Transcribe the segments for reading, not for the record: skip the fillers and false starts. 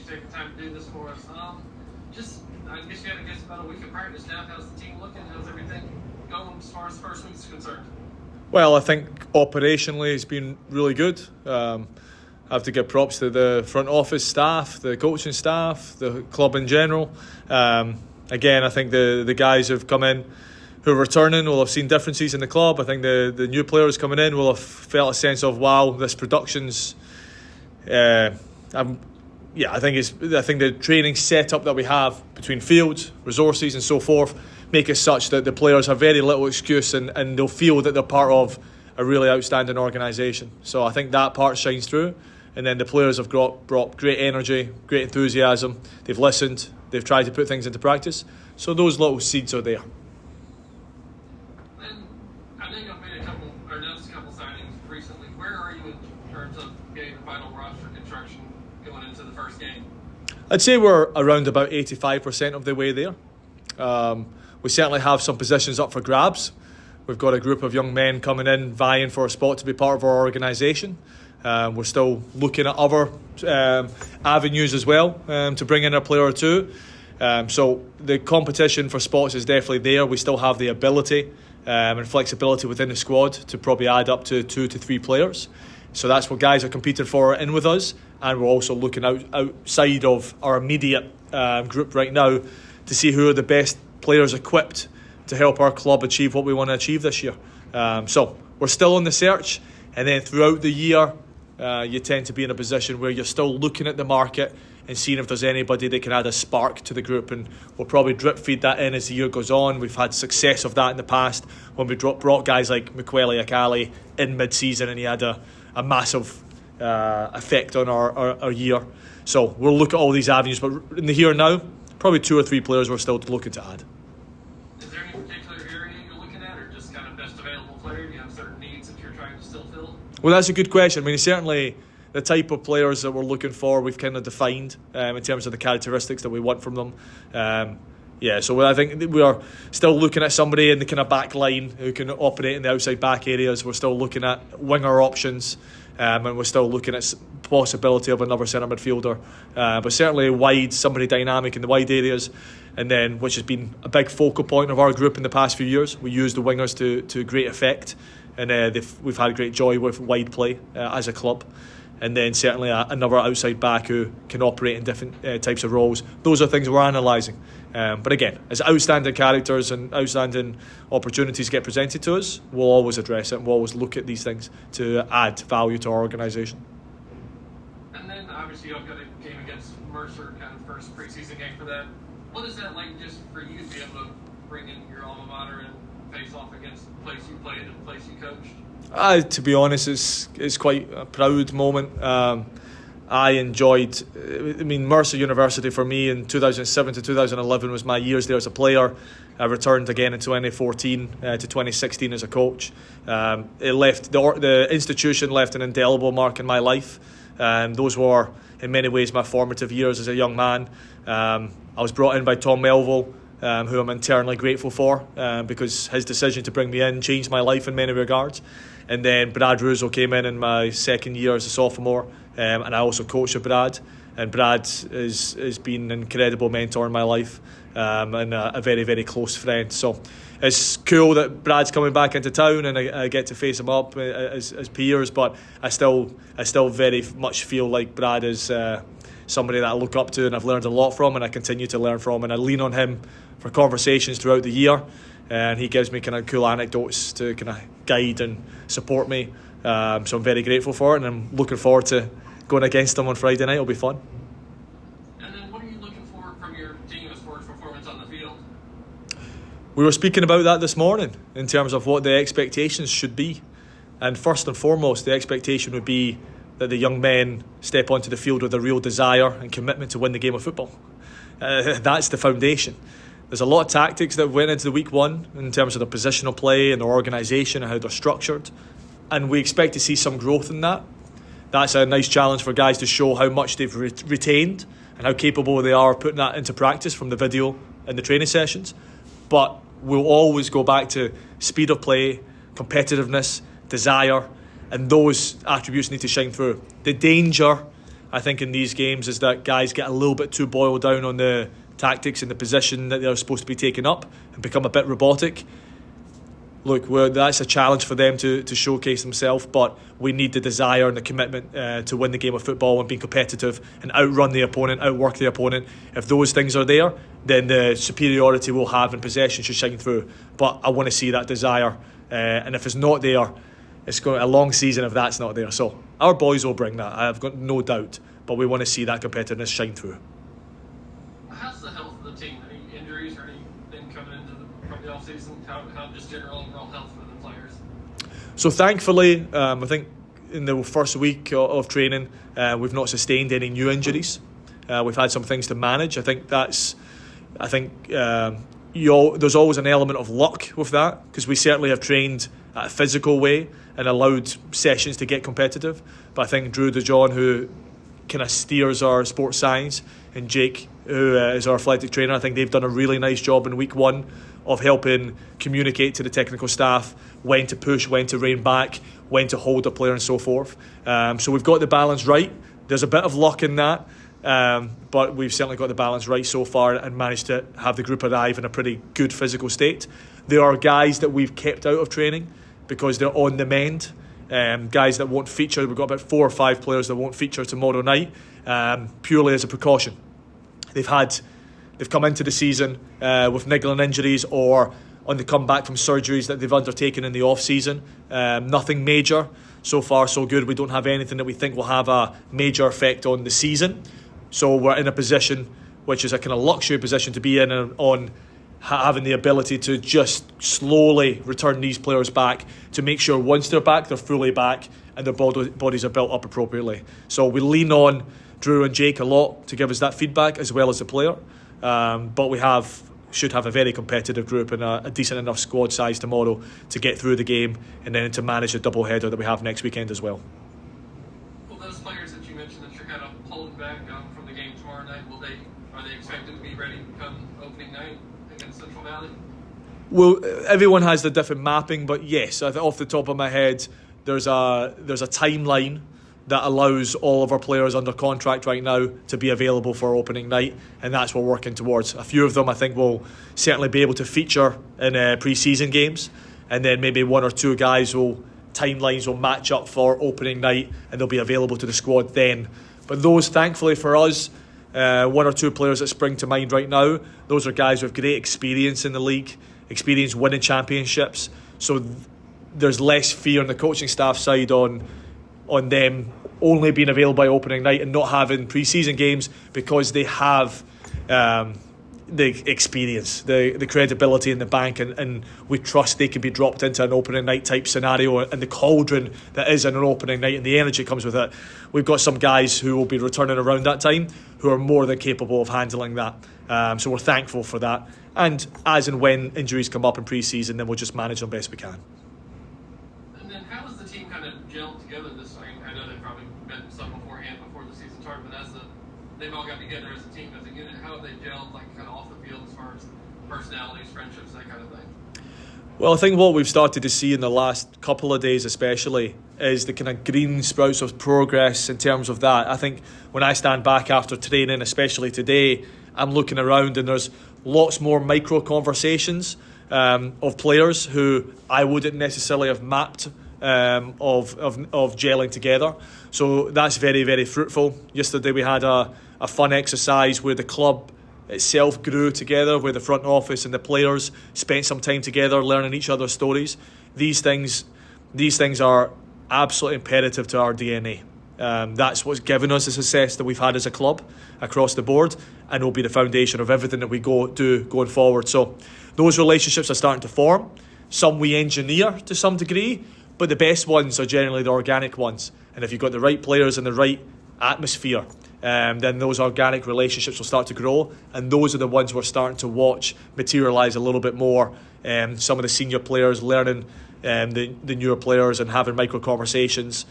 you taking time to do this for us. I guess you had about a week of practice now. How's the team looking? How's everything going as far as the first week is concerned? Well, I think operationally it's been really good. I have to give props to the front office staff, the coaching staff, the club in general. Again, I think the guys who've come in, who are returning, will have seen differences in the club. I think the new players coming in will have felt a sense of, wow, this production's. I think the training setup that we have between fields, resources and so forth make it such that the players have very little excuse and they'll feel that they're part of a really outstanding organisation. So I think that part shines through. And then the players have brought great energy, great enthusiasm. They've listened. They've tried to put things into practice. So those little seeds are there. And I know you've made announced a couple signings recently. Where are you in terms of getting the final roster construction going into the first game? I'd say we're around about 85% of the way there. We certainly have some positions up for grabs. We've got a group of young men coming in vying for a spot to be part of our organisation. We're still looking at other avenues as well to bring in a player or two. So the competition for spots is definitely there. We still have the ability and flexibility within the squad to probably add up to 2 to 3 players. So that's what guys are competing for in with us. And we're also looking outside of our immediate group right now to see who are the best players equipped to help our club achieve what we want to achieve this year. So we're still on the search. And then throughout the year, you tend to be in a position where you're still looking at the market and seeing if there's anybody that can add a spark to the group, and we'll probably drip feed that in as the year goes on. We've had success of that in the past when we brought guys like Mukwele Akali in mid-season and he had a massive effect on our year. So we'll look at all these avenues, but in the here and now, probably 2 or 3 players we're still looking to add. Is there any particular area you're looking at, or just kind of best available player? Do you have certain needs that you're trying to still fill? Well, that's a good question. I mean, certainly the type of players that we're looking for, we've kind of defined in terms of the characteristics that we want from them. So I think we are still looking at somebody in the kind of back line who can operate in the outside back areas. We're still looking at winger options, and we're still looking at possibility of another centre midfielder. But certainly wide, somebody dynamic in the wide areas, and then which has been a big focal point of our group in the past few years. We use the wingers to great effect, and we've had great joy with wide play as a club. And then certainly another outside back who can operate in different types of roles. Those are things we're analysing. But again, as outstanding characters and outstanding opportunities get presented to us, we'll always address it and we'll always look at these things to add value to our organisation. And then obviously you've got a game against Mercer, kind of first preseason game for that. What is that like just for you to be able to bring in your alma mater and face off against the place you played and the place you coached? To be honest, it's quite a proud moment. I enjoyed, Mercer University for me in 2007 to 2011 was my years there as a player. I returned again in 2014 to 2016 as a coach. The institution left an indelible mark in my life. Those were, in many ways, my formative years as a young man. I was brought in by Tom Melville, who I'm eternally grateful for, because his decision to bring me in changed my life in many regards. And then Brad Russo came in my second year as a sophomore, and I also coached with Brad. And Brad has been an incredible mentor in my life, and a very, very close friend. So it's cool that Brad's coming back into town and I get to face him up as peers, but I still very much feel like Brad is somebody that I look up to and I've learned a lot from and I continue to learn from, and I lean on him for conversations throughout the year, and he gives me kind of cool anecdotes to kind of guide and support me, so I'm very grateful for it, and I'm looking forward to going against him on Friday night. It'll be fun. And then what are you looking for from your team as far as performance on the field? We were speaking about that this morning in terms of what the expectations should be, and first and foremost the expectation would be that the young men step onto the field with a real desire and commitment to win the game of football. That's the foundation. There's a lot of tactics that went into the week one in terms of their positional play and their organisation and how they're structured, and we expect to see some growth in that. That's a nice challenge for guys to show how much they've retained and how capable they are of putting that into practice from the video and the training sessions. But we'll always go back to speed of play, competitiveness, desire, and those attributes need to shine through. The danger I think in these games is that guys get a little bit too boiled down on the tactics and the position that they're supposed to be taking up and become a bit robotic. Look, that's a challenge for them to showcase themselves, but we need the desire and the commitment to win the game of football and be competitive and outrun the opponent, outwork the opponent. If those things are there, then the superiority we'll have in possession should shine through. But I want to see that desire, and if it's not there, it's going a long season if that's not there. So our boys will bring that, I've got no doubt, but we want to see that competitiveness shine through. How's the health of the team? Any injuries or anything coming into from the off-season? How just general overall health for the players? So thankfully, I think in the first week of training, we've not sustained any new injuries. We've had some things to manage. I think there's always an element of luck with that, because we certainly have trained at a physical way and allowed sessions to get competitive. But I think Drew DeJohn, who kind of steers our sports science, and Jake, who is our athletic trainer, I think they've done a really nice job in week one of helping communicate to the technical staff when to push, when to rein back, when to hold a player and so forth. So we've got the balance right. There's a bit of luck in that, but we've certainly got the balance right so far and managed to have the group arrive in a pretty good physical state. There are guys that we've kept out of training because they're on the mend. Guys that won't feature. We've got about 4 or 5 players that won't feature tomorrow night, purely as a precaution. They've come into the season with niggling injuries or on the comeback from surgeries that they've undertaken in the off season. Nothing major. So far so good. We don't have anything that we think will have a major effect on the season. So we're in a position which is a kind of luxury position to be in, on having the ability to just slowly return these players back to make sure once they're back, they're fully back and their bodies are built up appropriately. So we lean on Drew and Jake a lot to give us that feedback, as well as the player. But we should have a very competitive group and a decent enough squad size tomorrow to get through the game and then to manage the double header that we have next weekend as well. Well, those players that you mentioned that you're kind of holding back from the game tomorrow night, are they expected to be ready come opening night against Central Valley? Well, everyone has the different mapping, but yes, off the top of my head, there's a timeline that allows all of our players under contract right now to be available for opening night, and that's what we're working towards. A few of them I think will certainly be able to feature in pre-season games, and then maybe 1 or 2 guys timelines will match up for opening night and they'll be available to the squad then. But those, thankfully for us, 1 or 2 players that spring to mind right now, those are guys with great experience in the league, experience winning championships, so there's less fear on the coaching staff side on them only being available by opening night and not having pre-season games, because they have the experience, the credibility in the bank, and we trust they can be dropped into an opening night type scenario and the cauldron that is an opening night and the energy comes with it. We've got some guys who will be returning around that time who are more than capable of handling that. So we're thankful for that. And as and when injuries come up in pre-season, then we'll just manage them best we can. And then how has the team kind of gelled together this time? I know they've probably met some beforehand before the season started, but they've all got together as a team, as a unit, how have they gelled, like, kind of off the field as far as personalities, friendships, that kind of thing? Well, I think what we've started to see in the last couple of days especially is the kind of green sprouts of progress in terms of that. I think when I stand back after training, especially today, I'm looking around and there's lots more micro conversations of players who I wouldn't necessarily have mapped of gelling together. So that's very, very fruitful. Yesterday we had a fun exercise where the club itself grew together, where the front office and the players spent some time together learning each other's stories. These things are absolutely imperative to our DNA. That's what's given us the success that we've had as a club across the board, and will be the foundation of everything that we do going forward. So those relationships are starting to form. Some we engineer to some degree, but the best ones are generally the organic ones. And if you've got the right players and the right atmosphere, then those organic relationships will start to grow, and those are the ones we're starting to watch materialise a little bit more. Some of the senior players learning the newer players and having micro conversations,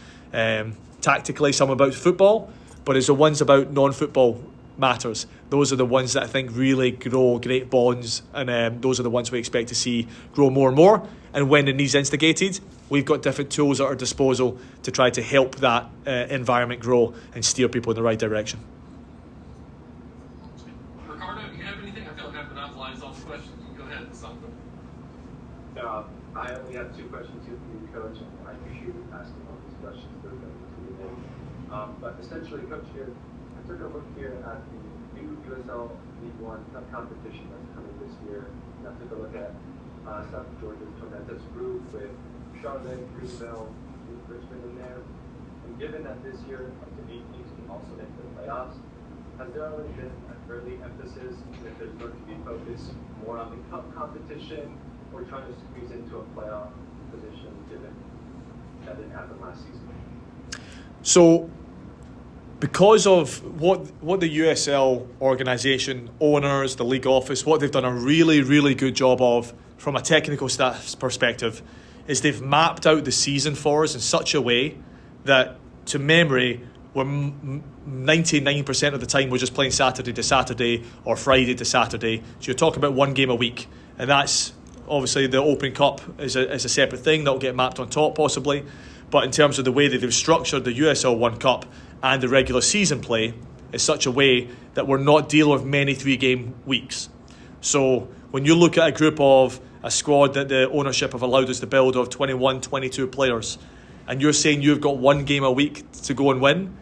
tactically, some about football, but it's the ones about non-football matters. Those are the ones that I think really grow great bonds, and those are the ones we expect to see grow more and more. and when it needs instigated, we've got different tools at our disposal to try to help that environment grow and steer people in the right direction. Ricardo, do you have anything? I feel like I've monopolized all the questions. You can go ahead with something. I only have 2 questions here for you, Coach, and I appreciate you asking all these questions. They're going to be but essentially, Coach, here, I took a look here at the new USL League One competition that's coming this year. And I took a look at South Georgia's Tormenta's group with Charlotte, Greenville, and Richmond in there. And given that this year up to 8 teams can also make the playoffs, has there already been an early emphasis that there's going to be focus more on the cup competition or trying to squeeze into a playoff position given that didn't happen last season? So, because of what the USL organisation, owners, the league office, what they've done a really, really good job of from a technical staff's perspective is they've mapped out the season for us in such a way that, to memory, we're 99% of the time we're just playing Saturday to Saturday or Friday to Saturday. So you're talking about one game a week, and that's obviously the Open Cup is a separate thing that will get mapped on top possibly. But in terms of the way that they've structured the USL One Cup and the regular season play, is such a way that we're not dealing with many 3-game weeks. So when you look at a group of a squad that the ownership have allowed us to build of 21, 22 players, and you're saying you've got one game a week to go and win,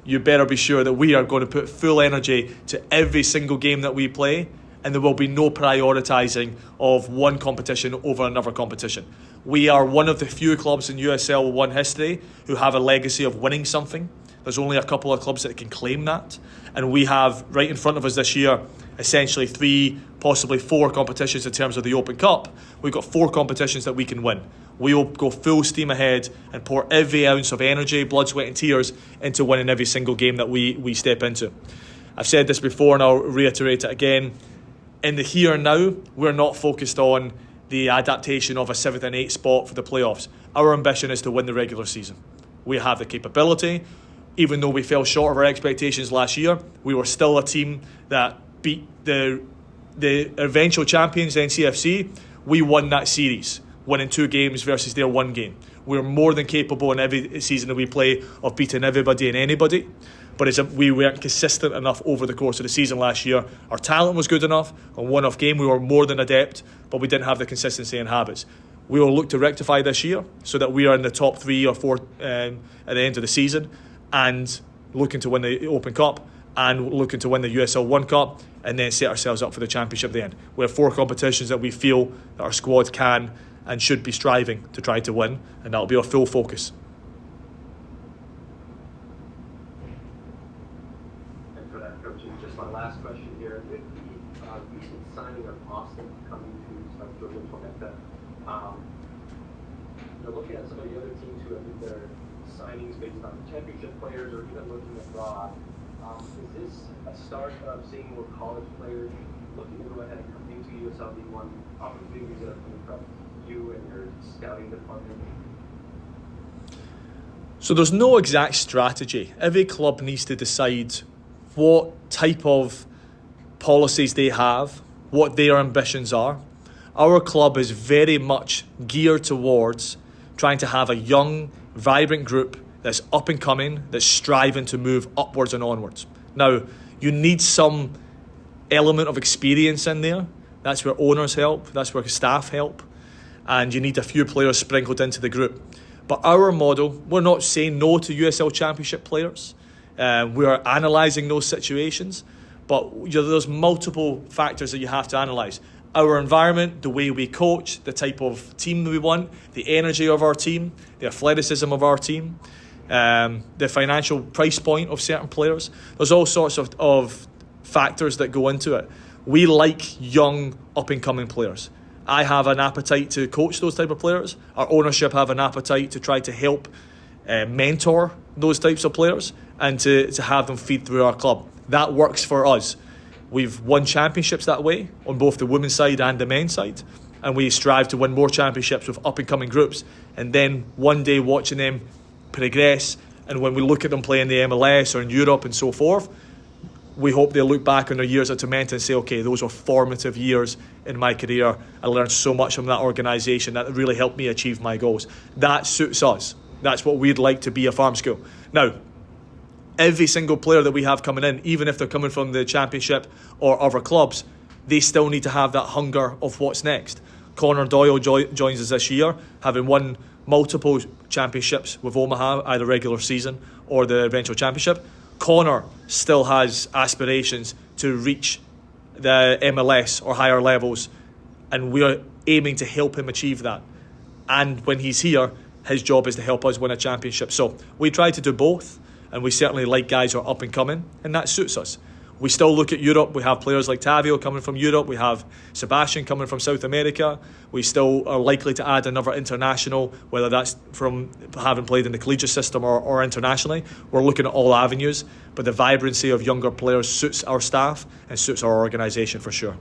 you better be sure that we are going to put full energy to every single game that we play, and there will be no prioritising of one competition over another competition. We are one of the few clubs in USL One history who have a legacy of winning something. There's only a couple of clubs that can claim that. And we have, right in front of us this year, essentially 3, possibly 4 competitions in terms of the Open Cup. We've got 4 competitions that we can win. We will go full steam ahead and pour every ounce of energy, blood, sweat and tears into winning every single game that we step into. I've said this before and I'll reiterate it again. In the here and now, we're not focused on the adaptation of a 7th and 8th spot for the playoffs. Our ambition is to win the regular season. We have the capability. Even though we fell short of our expectations last year, we were still a team that beat the eventual champions, NCFC. We won that series, winning 2 games versus their 1 game. We're more than capable in every season that we play of beating everybody and anybody. But we weren't consistent enough over the course of the season last year. Our talent was good enough. On one-off game, we were more than adept, but we didn't have the consistency and habits. We will look to rectify this year so that we are in the top 3 or 4 at the end of the season, and looking to win the Open Cup and looking to win the USL One Cup, and then set ourselves up for the championship at the end. We have 4 competitions that we feel that our squad can and should be striving to try to win, and that'll be our full focus. And for that, Coach, and just my last question here. With the recent signing of Austin coming to South Georgia Tormenta, looking at some of the other teams who have their signings based on championship players or even looking abroad, is this a start of seeing more college players looking to go ahead and come into USL League One, opportunities that are coming from you and your scouting department? So there's no exact strategy. Every club needs to decide what type of policies they have, what their ambitions are. Our club is very much geared towards trying to have a young, vibrant group that's up and coming, that's striving to move upwards and onwards. Now, you need some element of experience in there. That's where owners help, that's where staff help, and you need a few players sprinkled into the group. But our model, we're not saying no to USL Championship players. We are analysing those situations, but there's multiple factors that you have to analyse. Our environment, the way we coach, the type of team we want, the energy of our team, the athleticism of our team, the financial price point of certain players. There's all sorts of factors that go into it. We like young, up-and-coming players. I have an appetite to coach those type of players. Our ownership have an appetite to try to help mentor those types of players and to have them feed through our club. That works for us. We've won championships that way on both the women's side and the men's side, and we strive to win more championships with up-and-coming groups, and then one day watching them progress, and when we look at them play in the MLS or in Europe and so forth, we hope they'll look back on their years at Tormenta and say, okay, those were formative years in my career. I learned so much from that organisation that really helped me achieve my goals. That suits us. That's what we'd like to be a farm school. Now, every single player that we have coming in, even if they're coming from the Championship or other clubs, they still need to have that hunger of what's next. Connor Doyle joins us this year, having won multiple championships with Omaha, either regular season or the eventual championship. Connor still has aspirations to reach the MLS or higher levels, and we're aiming to help him achieve that. And when he's here, his job is to help us win a championship. So we try to do both, and we certainly like guys who are up and coming, and that suits us. We still look at Europe. We have players like Tavio coming from Europe. We have Sebastian coming from South America. We still are likely to add another international, whether that's from having played in the collegiate system or internationally. We're looking at all avenues, but the vibrancy of younger players suits our staff and suits our organisation for sure.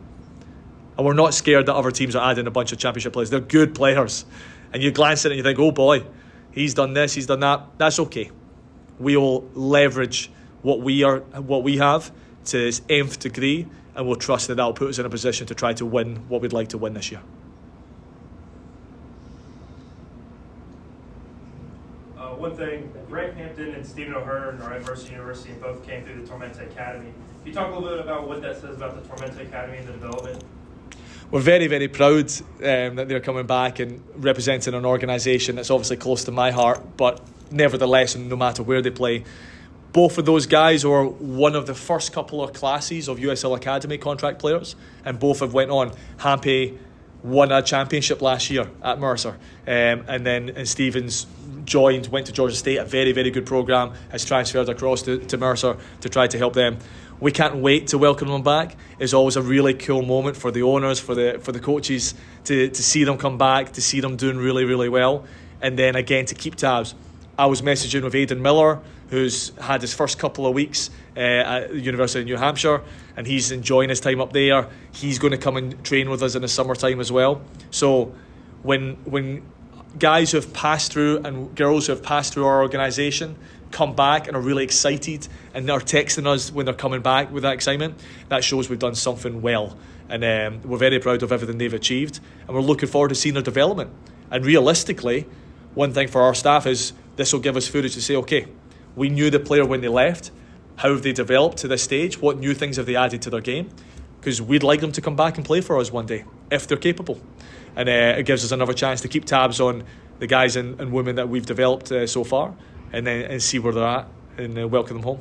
And we're not scared that other teams are adding a bunch of championship players. They're good players. And you glance at it and you think, oh boy, he's done this, he's done that. That's okay. We will leverage what we have to its nth degree, and we'll trust that will put us in a position to try to win what we'd like to win this year. One thing, Grant Hampton and Stephen O'Hearn are at Mercer University and both came through the Tormenta Academy. Can you talk a little bit about what that says about the Tormenta Academy and the development? We're very, very proud that they're coming back and representing an organisation that's obviously close to my heart, but nevertheless, no matter where they play, both of those guys are one of the first couple of classes of USL Academy contract players, and both have went on. Hampe won a championship last year at Mercer, and Stevens went to Georgia State, a very, very good program, has transferred across to Mercer to try to help them. We can't wait to welcome them back. It's always a really cool moment for the owners, for the coaches to see them come back, to see them doing really, really well, and then again to keep tabs. I was messaging with Aidan Miller, who's had his first couple of weeks at the University of New Hampshire, and he's enjoying his time up there. He's going to come and train with us in the summertime as well. So when guys who have passed through and girls who have passed through our organisation come back and are really excited and are texting us when they're coming back with that excitement, that shows we've done something well. And we're very proud of everything they've achieved, and we're looking forward to seeing their development. And realistically, one thing for our staff is this will give us footage to say, okay, we knew the player when they left. How have they developed to this stage? What new things have they added to their game? Because we'd like them to come back and play for us one day, if they're capable. And it gives us another chance to keep tabs on the guys and women that we've developed so far, and see where they're at and welcome them home.